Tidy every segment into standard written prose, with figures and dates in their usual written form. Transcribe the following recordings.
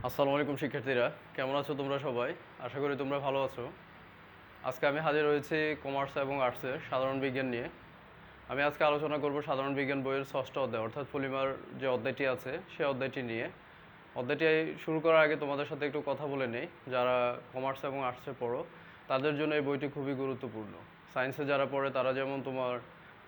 আসসালামু আলাইকুম শিক্ষার্থীরা, কেমন আছো তোমরা সবাই? আশা করি তোমরা ভালো আছো। আজকে আমি হাজির হয়েছি কমার্স এবং আর্টসের সাধারণ বিজ্ঞান নিয়ে। আমি আজকে আলোচনা করব সাধারণ বিজ্ঞান বইয়ের ষষ্ঠ অধ্যায় অর্থাৎ পলিমার যে অধ্যায়টি আছে সেই অধ্যায়টি নিয়ে। অধ্যায়টি শুরু করার আগে তোমাদের সাথে একটু কথা বলে নেই। যারা কমার্স এবং আর্টসে পড়ো তাদের জন্য এই বইটি খুবই গুরুত্বপূর্ণ। সায়েন্সে যারা পড়ে তারা যেমন তোমার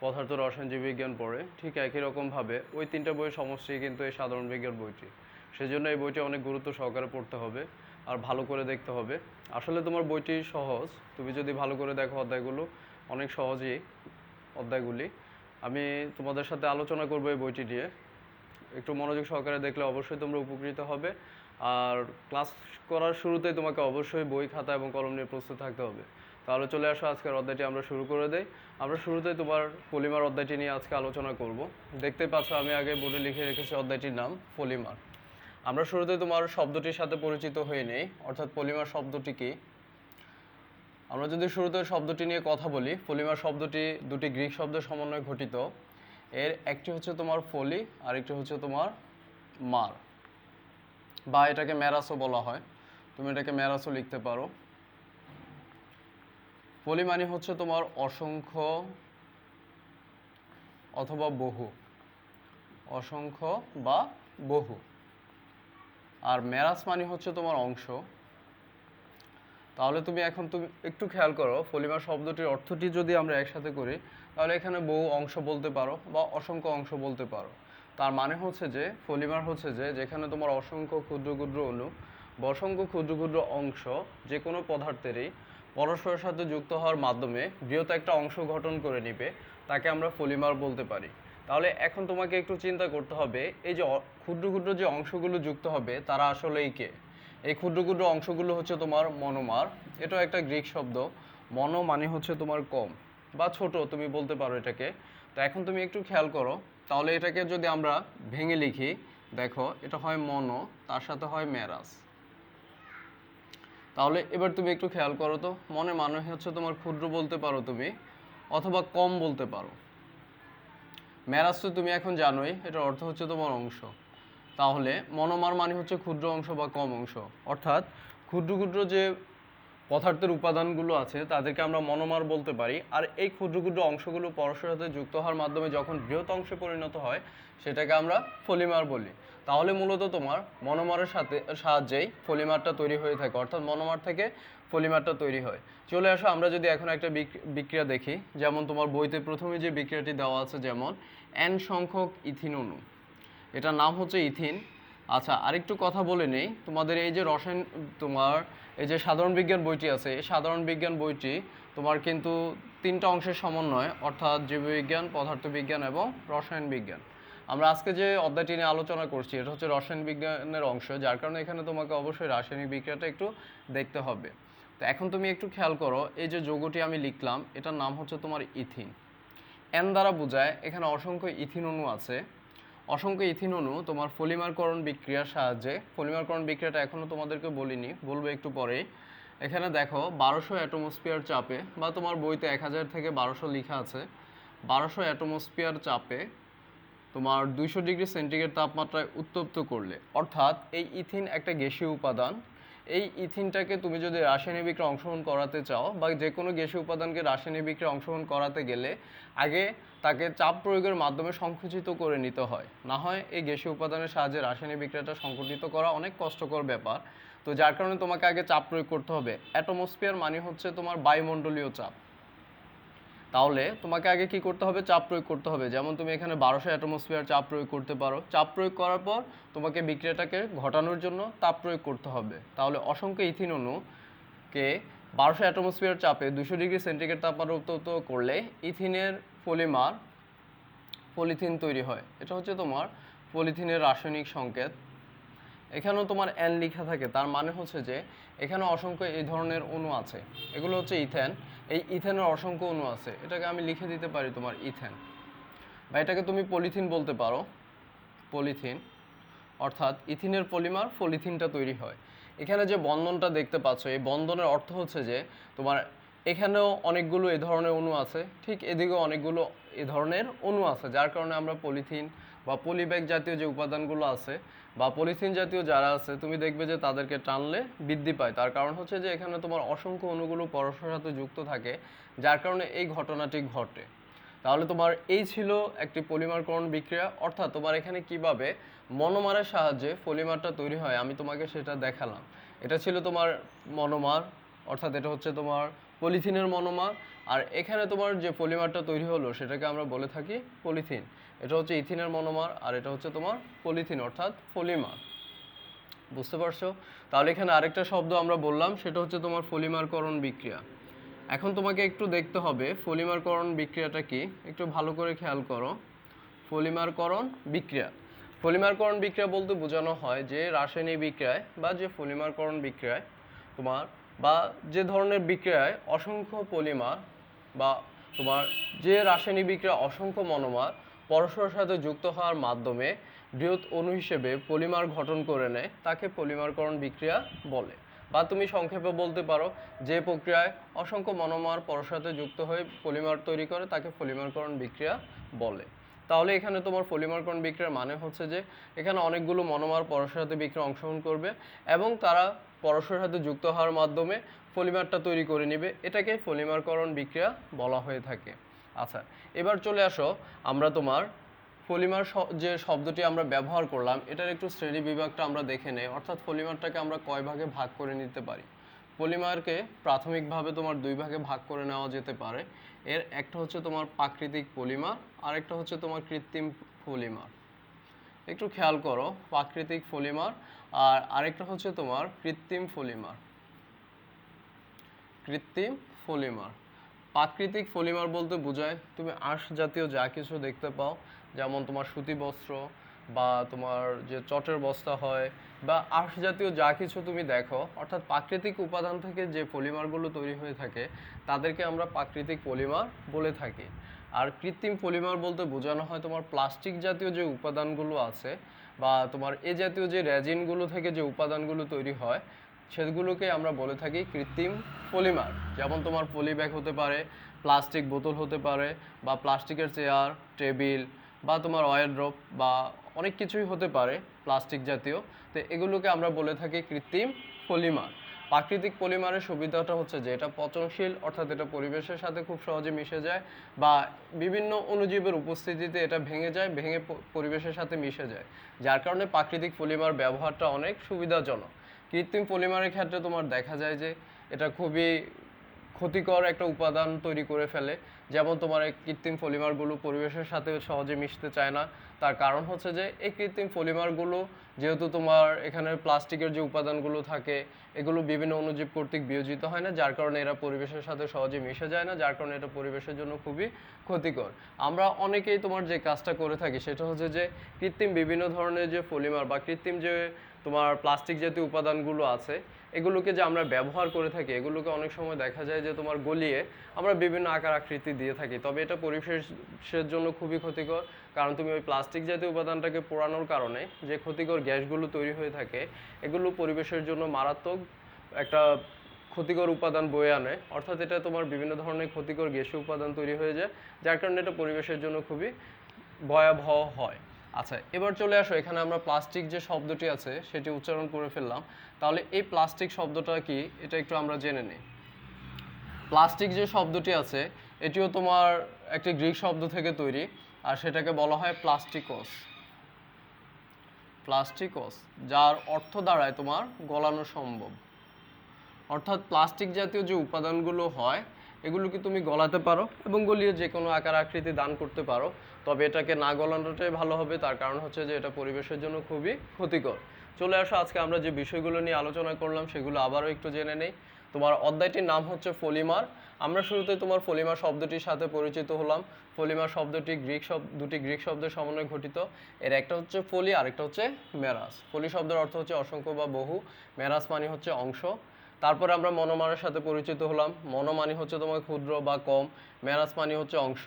পদার্থ রসায়ন জীববিজ্ঞান পড়ে, ঠিক একই রকমভাবে ওই তিনটা বইয়ের সমষ্টি কিন্তু এই সাধারণ বিজ্ঞান বইটি। সেজন্য এই বইটি অনেক গুরুত্ব সহকারে পড়তে হবে আর ভালো করে দেখতে হবে। আসলে তোমার বইটি সহজ, তুমি যদি ভালো করে দেখো অধ্যায়গুলো অনেক সহজই অধ্যায়গুলি। আমি তোমাদের সাথে আলোচনা করবো এই বইটি নিয়ে। একটু মনোযোগ সহকারে দেখলে অবশ্যই তোমরা উপকৃত হবে। আর ক্লাস করার শুরুতেই তোমাকে অবশ্যই বই খাতা এবং কলম নিয়ে প্রস্তুত থাকতে হবে। তাহলে চলে আসো, আজকের অধ্যায়টি আমরা শুরু করে দেই। আমরা শুরুতেই তোমার পলিমার অধ্যায়টি নিয়ে আজকে আলোচনা করব। দেখতেই পাচ্ছ আমি আগে বোর্ডে লিখে রেখেছি অধ্যায়টির নাম পলিমার। আমরা শুরুতে তোমার শব্দটির সাথে পরিচিত হয়ে নেই, অর্থাৎ পলিমার শব্দটি কি। আমরা যদি শুরুতে শব্দটি নিয়ে কথা বলি, পলিমার শব্দটি দুটি গ্রিক শব্দের সমন্বয়ে গঠিত। এর একটি হচ্ছে তোমার ফলি আর একটি হচ্ছে তোমার মার, বা এটাকে ম্যারাসও বলা হয়। তুমি এটাকে ম্যারাসও লিখতে পারো। পলি মানে হচ্ছে তোমার অসংখ্য অথবা বহু, অসংখ্য বা বহু। আর ম্যারাস মানে হচ্ছে তোমার অংশ। তাহলে তুমি একটু খেয়াল করো, পলিমার শব্দটির অর্থটি যদি আমরা একসাথে করি তাহলে এখানে বহু অংশ বলতে পারো বা অসংখ্য অংশ বলতে পারো। তার মানে হচ্ছে যে পলিমার হচ্ছে যে যেখানে তোমার অসংখ্য ক্ষুদ্র ক্ষুদ্র অণু বা অসংখ্য ক্ষুদ্র ক্ষুদ্র অংশ যে কোনো পদার্থেরই পরস্পরের সাথে যুক্ত হওয়ার মাধ্যমে বৃহৎ একটা অংশ গঠন করে নিবে, তাকে আমরা পলিমার বলতে পারি। তাহলে এখন তোমাকে একটু চিন্তা করতে হবে, এই যে ক্ষুদ্র ক্ষুদ্র যে অংশগুলো যুক্ত হবে তারা আসলেই কে। এই ক্ষুদ্র ক্ষুদ্র অংশগুলো হচ্ছে তোমার মনোমার। এটাও একটা গ্রিক শব্দ। মনো মানে হচ্ছে তোমার কম বা ছোট, তুমি বলতে পারো এটাকে। তো এখন তুমি একটু খেয়াল করো, তাহলে এটাকে যদি আমরা ভেঙে লিখি, দেখো এটা হয় মনো, তার সাথে হয় ম্যারাস। তাহলে এবার তুমি একটু খেয়াল করো তো, মনে মানে হচ্ছে তোমার ক্ষুদ্র বলতে পারো তুমি, অথবা কম বলতে পারো। ম্যারাস তো তুমি এখন জানোই, এটার অর্থ হচ্ছে তোমার অংশ। তাহলে মনোমার মানে হচ্ছে ক্ষুদ্র অংশ বা কম অংশ, অর্থাৎ ক্ষুদ্র ক্ষুদ্র যে পদার্থের উপাদানগুলো আছে তাদেরকে আমরা মনোমার বলতে পারি। আর এই ক্ষুদ্র ক্ষুদ্র অংশগুলো পরস্পরের সাথে যুক্ত হওয়ার মাধ্যমে যখন বৃহৎ অংশে পরিণত হয় সেটাকে আমরা পলিমার বলি। তাহলে মূলত তোমার মনোমারের সাহায্যেই পলিমারটা তৈরি হয়ে থাকে, অর্থাৎ মনোমার থেকে পলিমারটা তৈরি হয়। চলে আসো আমরা যদি এখন একটা বিক্রিয়া দেখি, যেমন তোমার বইতে প্রথমে যে বিক্রিয়াটি দেওয়া আছে, যেমন N সংখ্যক ইথিন অণু, এটার নাম হচ্ছে ইথিন। আচ্ছা, আরেকটু কথা বলে নেই, তোমাদের এই যে রসায়ন, তোমার এই যে সাধারণ বিজ্ঞান বইটি আছে, এই সাধারণ বিজ্ঞান বইটি তোমার কিন্তু তিনটা অংশের সমন্বয়, অর্থাৎ জীববিজ্ঞান, পদার্থবিজ্ঞান এবং রসায়ন বিজ্ঞান। আমরা আজকে যে অধ্যায়টি নিয়ে আলোচনা করছি এটা হচ্ছে রসায়ন বিজ্ঞানের অংশ, যার কারণে এখানে তোমাকে অবশ্যই রাসায়নিক বিক্রিয়াটা একটু দেখতে হবে। তো এখন তুমি একটু খেয়াল করো, এই যে যৌগটি আমি লিখলাম এটার নাম হচ্ছে তোমার ইথিন। এন দ্বারা বোঝায় এখানে অসংখ্য ইথিন অণু আছে। অসংখ্য ইথিন অণু তোমার পলিমারকরণ বিক্রিয়ার সাহায্যে, পলিমারকরণ বিক্রিয়াটা এখনও তোমাদেরকে বলিনি, বলবো একটু পরেই। এখানে দেখো 1200 অ্যাটমোস্ফিয়ার চাপে, বা তোমার বইতে 1000 থেকে 1200 লেখা আছে, 1200 অ্যাটমোস্ফিয়ার চাপে তোমার 200 ডিগ্রি সেন্টিগ্রেড তাপমাত্রায় উত্তপ্ত করলে, অর্থাৎ এই ইথিন একটা গ্যাসীয় উপাদান। এই ইথিনটাকে তুমি যদি রাসায়নিক বিক্রিয়ায় অংশগ্রহণ করাতে চাও বা যে কোনো গ্যাসীয় উপাদানকে রাসায়নিক বিক্রিয়ায় অংশগ্রহণ করাতে গেলে আগে তাকে চাপ প্রয়োগের মাধ্যমে সংকুচিত করে নিতে হয়, না হয় এই গ্যাসীয় উপাদানের সাহায্যে রাসায়নিক বিক্রিয়াটা সংকুচিত করা অনেক কষ্টকর ব্যাপার। তো যার কারণে তোমাকে আগে চাপ প্রয়োগ করতে হবে। অ্যাটমোস্ফিয়ার মানে হচ্ছে তোমার বায়ুমণ্ডলীয় চাপ। তাহলে তোমাকে আগে কি করতে হবে, চাপ প্রয়োগ করতে হবে। যেমন তুমি এখানে 1200 অ্যাটমোস্ফিয়ার চাপ প্রয়োগ করতে পারো। চাপ প্রয়োগ করার পর তোমাকে বিক্রিয়াটাকে ঘটানোর জন্য তাপ প্রয়োগ করতে হবে। তাহলে অসংখ্য ইথিন অণুকে 1200 অ্যাটমোস্ফিয়ার চাপে 200 ডিগ্রি সেন্টিগ্রেড তাপমাত্রা উত্তপ্ত করলে ইথিনের পলিমার পলিথিন তৈরি হয়। এটা হচ্ছে তোমার পলিথিনের রাসায়নিক সংকেত। এখানেও তোমার এন লেখা থাকে, তার মানে হচ্ছে যে এখানে অসংখ্য এই ধরনের অণু আছে। এগুলো হচ্ছে ইথেন। এই ইথেনের অসংখ্য অণু আছে, এটাকে আমি লিখে দিতে পারি তোমার ইথেন, বা এটাকে তুমি পলিথিন বলতে পারো। পলিথিন অর্থাৎ ইথিনের পলিমার পলিথিনটা তৈরি হয়। এখানে যে বন্ধনটা দেখতে পাচ্ছ, এই বন্ধনের অর্থ হচ্ছে যে তোমার এখানেও অনেকগুলো এ ধরনের অণু আছে, ঠিক এদিকেও অনেকগুলো এ ধরনের অণু আছে, যার কারণে আমরা পলিথিন বা পলিব্যাগ জাতীয় যে উপাদানগুলো আছে বা পলিথিন জাতীয় যারা আছে, তুমি দেখবে যে তাদেরকে টানলে বৃদ্ধি পায়। তার কারণ হচ্ছে যে এখানে তোমার অসংখ্য অণুগুলো পরস্পরের সাথে যুক্ত থাকে, যার কারণে এই ঘটনাটি ঘটে। তাহলে তোমার এই ছিল একটি পলিমারকরণ বিক্রিয়া, অর্থাৎ তোমার এখানে কিভাবে মনোমারের সাহায্যে পলিমারটা তৈরি হয় আমি তোমাকে সেটা দেখালাম। এটা ছিল তোমার মনোমার, অর্থাৎ এটা হচ্ছে তোমার পলিথিনের মনোমার। আর এখানে তোমার যে পলিমারটা তৈরি হলো সেটাকে আমরা বলে থাকি পলিথিন। এটা হচ্ছে ইথিনের মনোমার, আর এটা হচ্ছে তোমার পলিথিন অর্থাৎ পলিমার। বুঝতে পারছো? তাহলে এখানে আরেকটা শব্দ আমরা বললাম, সেটা হচ্ছে তোমার পলিমারকরণ বিক্রিয়া। এখন তোমাকে একটু দেখতে হবে পলিমারকরণ বিক্রিয়াটা কি, একটু ভালো করে খেয়াল করো। পলিমারকরণ বিক্রিয়া, পলিমারকরণ বিক্রিয়া বলতে বোঝানো হয় যে রাসায়নিক বিক্রিয়ায় বা যে পলিমারকরণ বিক্রিয়ায় তোমার বা যে ধরনের বিক্রিয়ায় অসংখ্য পলিমার বা তোমার যে রাসায়নিক বিক্রিয়া অসংখ্য মনোমার পরস্পরের সাথে যুক্ত হওয়ার মাধ্যমে বৃহৎ অণু হিসেবে পলিমার গঠন করে নেয় তাকে পলিমারকরণ বিক্রিয়া বলে। বা তুমি সংক্ষেপে বলতে পারো যে প্রক্রিয়ায় অসংখ্য মনোমার পরস্পরের সাথে যুক্ত হয়ে পলিমার তৈরি করে তাকে পলিমারকরণ বিক্রিয়া বলে। তাহলে এখানে তোমার পলিমারকরণ বিক্রিয়ার মানে হচ্ছে যে এখানে অনেকগুলো মনোমার পরস্পরের সাথে বিক্রিয়া অংশগ্রহণ করবে এবং তারা পরস্পরের সাথে যুক্ত হওয়ার মাধ্যমে পলিমারটা তৈরি করে নেবে, এটাকে পলিমারকরণ বিক্রিয়া বলা হয়ে থাকে। আচ্ছা, এবার চলে আসো আমরা তোমার পলিমার যে শব্দটি আমরা ব্যবহার করলাম এটার একটু শ্রেণী বিভাগটা আমরা দেখে নেই, অর্থাৎ পলিমারটাকে আমরা কয় ভাগে ভাগ করে নিতে পারি। পলিমারকে প্রাথমিকভাবে তোমার দুই ভাগে ভাগ করে নেওয়া যেতে পারে। এর একটা হচ্ছে তোমার প্রাকৃতিক পলিমার, আর একটা হচ্ছে তোমার কৃত্রিম পলিমার। একটু খেয়াল করো, প্রাকৃতিক পলিমার আর আরেকটা হচ্ছে তোমার কৃত্রিম পলিমার। কৃত্রিম পলিমার, প্রাকৃতিক পলিমার বলতে বোঝায় তুমি আঁশ জাতীয় যা কিছু দেখতে পাও, যেমন তোমার সুতি বস্ত্র বা তোমার যে চটের বস্তা হয় বা আঁশ জাতীয় যা কিছু তুমি দেখো, অর্থাৎ প্রাকৃতিক উপাদান থেকে যে পলিমারগুলো তৈরি হয়ে থাকে তাদেরকে আমরা প্রাকৃতিক পলিমার বলে থাকি। আর কৃত্রিম পলিমার বলতে বোঝানো হয় তোমার প্লাস্টিক জাতীয় যে উপাদানগুলো আছে বা তোমার এ জাতীয় যে রেজিনগুলো থেকে যে উপাদানগুলো তৈরি হয় সেগুলোকে আমরা বলে থাকি কৃত্রিম পলিমার। যেমন তোমার পলিব্যাগ হতে পারে, প্লাস্টিক বোতল হতে পারে বা প্লাস্টিকের চেয়ার টেবিল বা তোমার ওয়ারড্রপ বা অনেক কিছুই হতে পারে প্লাস্টিক জাতীয়। তো এগুলোকে আমরা বলে থাকি কৃত্রিম পলিমার। প্রাকৃতিক পলিমারের সুবিধাটা হচ্ছে যে এটা পচনশীল, অর্থাৎ এটা পরিবেশের সাথে খুব সহজে মিশে যায় বা বিভিন্ন অণুজীবের উপস্থিতিতে এটা ভেঙে যায়, ভেঙে পরিবেশের সাথে মিশে যায়, যার কারণে প্রাকৃতিক পলিমার ব্যবহারটা অনেক সুবিধাজনক। কৃত্রিম পলিমারের ক্ষেত্রে তোমার দেখা যায় যে এটা খুবই ক্ষতিকর একটা উপাদান তৈরি করে ফেলে। যেমন তোমার এই কৃত্রিম পলিমারগুলো পরিবেশের সাথে সহজে মিশতে চায় না, তার কারণ হচ্ছে যে এই কৃত্রিম পলিমারগুলো যেহেতু তোমার এখানে প্লাস্টিকের যে উপাদানগুলো থাকে এগুলো বিভিন্ন অণুজীব কর্তৃক বিয়োজিত হয় না, যার কারণে এরা পরিবেশের সাথে সহজে মিশে যায় না, যার কারণে এটা পরিবেশের জন্য খুবই ক্ষতিকর। আমরা অনেকেই তোমার যে কাজটা করে থাকি সেটা হচ্ছে যে কৃত্রিম বিভিন্ন ধরনের যে পলিমার বা কৃত্রিম যে তোমার প্লাস্টিক জাতীয় উপাদানগুলো আছে এগুলোকে যে আমরা ব্যবহার করে থাকি এগুলোকে অনেক সময় দেখা যায় যে তোমার গলিয়ে আমরা বিভিন্ন আকার আকৃতি দিয়ে থাকি, তবে এটা পরিবেশের জন্য খুবই ক্ষতিকর। কারণ তুমি ওই প্লাস্টিক জাতীয় উপাদানটাকে পোড়ানোর কারণে যে ক্ষতিকর গ্যাসগুলো তৈরি হয়ে থাকে এগুলো পরিবেশের জন্য মারাত্মক একটা ক্ষতিকর উপাদান বয়ে আনে, অর্থাৎ এটা তোমার বিভিন্ন ধরনের ক্ষতিকর গ্যাসীয় উপাদান তৈরি হয়ে যায়, যার কারণে এটা পরিবেশের জন্য খুবই ভয়াবহ হয়। আচ্ছা, এবার চলে আসো এখানে আমরা প্লাস্টিক যে শব্দটি আছে সেটি উচ্চারণ করে ফেললাম। তাহলে এই প্লাস্টিক শব্দটা কি এটা একটু আমরা জেনে নিই। প্লাস্টিক যে শব্দটি আছে এটিও তোমার একটি গ্রিক শব্দ থেকে তৈরি, আর সেটাকে বলা হয় প্লাস্টিকস। প্লাস্টিকস, যার অর্থ দাঁড়ায় তোমার গলানো সম্ভব। অর্থাৎ প্লাস্টিক জাতীয় যে উপাদানগুলো হয় এগুলোকে তুমি গলাতে পারো এবং গলিয়ে যে কোনো আকার আকৃতি দান করতে পারো, তবে এটাকে না গলানোটাই ভালো হবে, তার কারণ হচ্ছে যে এটা পরিবেশের জন্য খুবই ক্ষতিকর। চলে আসো আজকে আমরা যে বিষয়গুলো নিয়ে আলোচনা করলাম সেগুলো আবারও একটু জেনে নেই। তোমার অধ্যায়টির নাম হচ্ছে পলিমার। আমরা শুরুতে তোমার পলিমার শব্দটির সাথে পরিচিত হলাম। পলিমার শব্দটি দুটি গ্রিক শব্দের সমন্বয়ে গঠিত। এর একটা হচ্ছে পলি, আরেকটা হচ্ছে মেরাস। পলি শব্দের অর্থ হচ্ছে অসংখ্য বা বহু, মেরাস মানে হচ্ছে অংশ। তারপরে আমরা মনোমারের সাথে পরিচিত হলাম। মনো মানে হচ্ছে তোমার ক্ষুদ্র বা কম, মেরাস মানে হচ্ছে অংশ।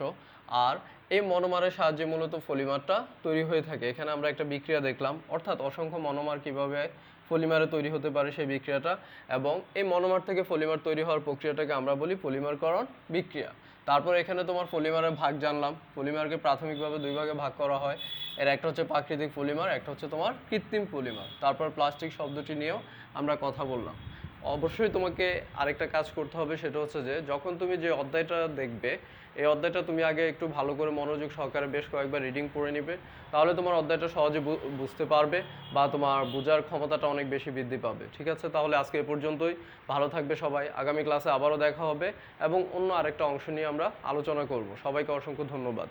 আর এই মনোমারের সাহায্যে মূলত পলিমারটা তৈরি হয়ে থাকে। এখানে আমরা একটা বিক্রিয়া দেখলাম, অর্থাৎ অসংখ্য মনোমার কিভাবে পলিমারে তৈরি হতে পারে সেই বিক্রিয়াটা, এবং এই মনোমার থেকে পলিমার তৈরি হওয়ার প্রক্রিয়াটাকে আমরা বলি পলিমারকরণ বিক্রিয়া। তারপর এখানে তোমার পলিমারের ভাগ জানলাম। পলিমারকে প্রাথমিকভাবে দুই ভাগে ভাগ করা হয়। এর একটা হচ্ছে প্রাকৃতিক পলিমার, একটা হচ্ছে তোমার কৃত্রিম পলিমার। তারপর প্লাস্টিক শব্দটি নিয়েও আমরা কথা বললাম। অবশ্যই তোমাকে আরেকটা কাজ করতে হবে, সেটা হচ্ছে যে যখন তুমি যে অধ্যায়টা দেখবে, এই অধ্যায়টা তুমি আগে একটু ভালো করে মনোযোগ সহকারে বেশ কয়েকবার রিডিং পড়ে নিবে। তাহলে তোমার অধ্যায়টা সহজে বুঝতে পারবে বা তোমার বোঝার ক্ষমতাটা অনেক বেশি বৃদ্ধি পাবে। ঠিক আছে, তাহলে আজকে এ পর্যন্তই। ভালো থাকবে সবাই। আগামী ক্লাসে আবারও দেখা হবে এবং অন্য আরেকটা অংশ নিয়ে আমরা আলোচনা করব। সবাইকে অসংখ্য ধন্যবাদ।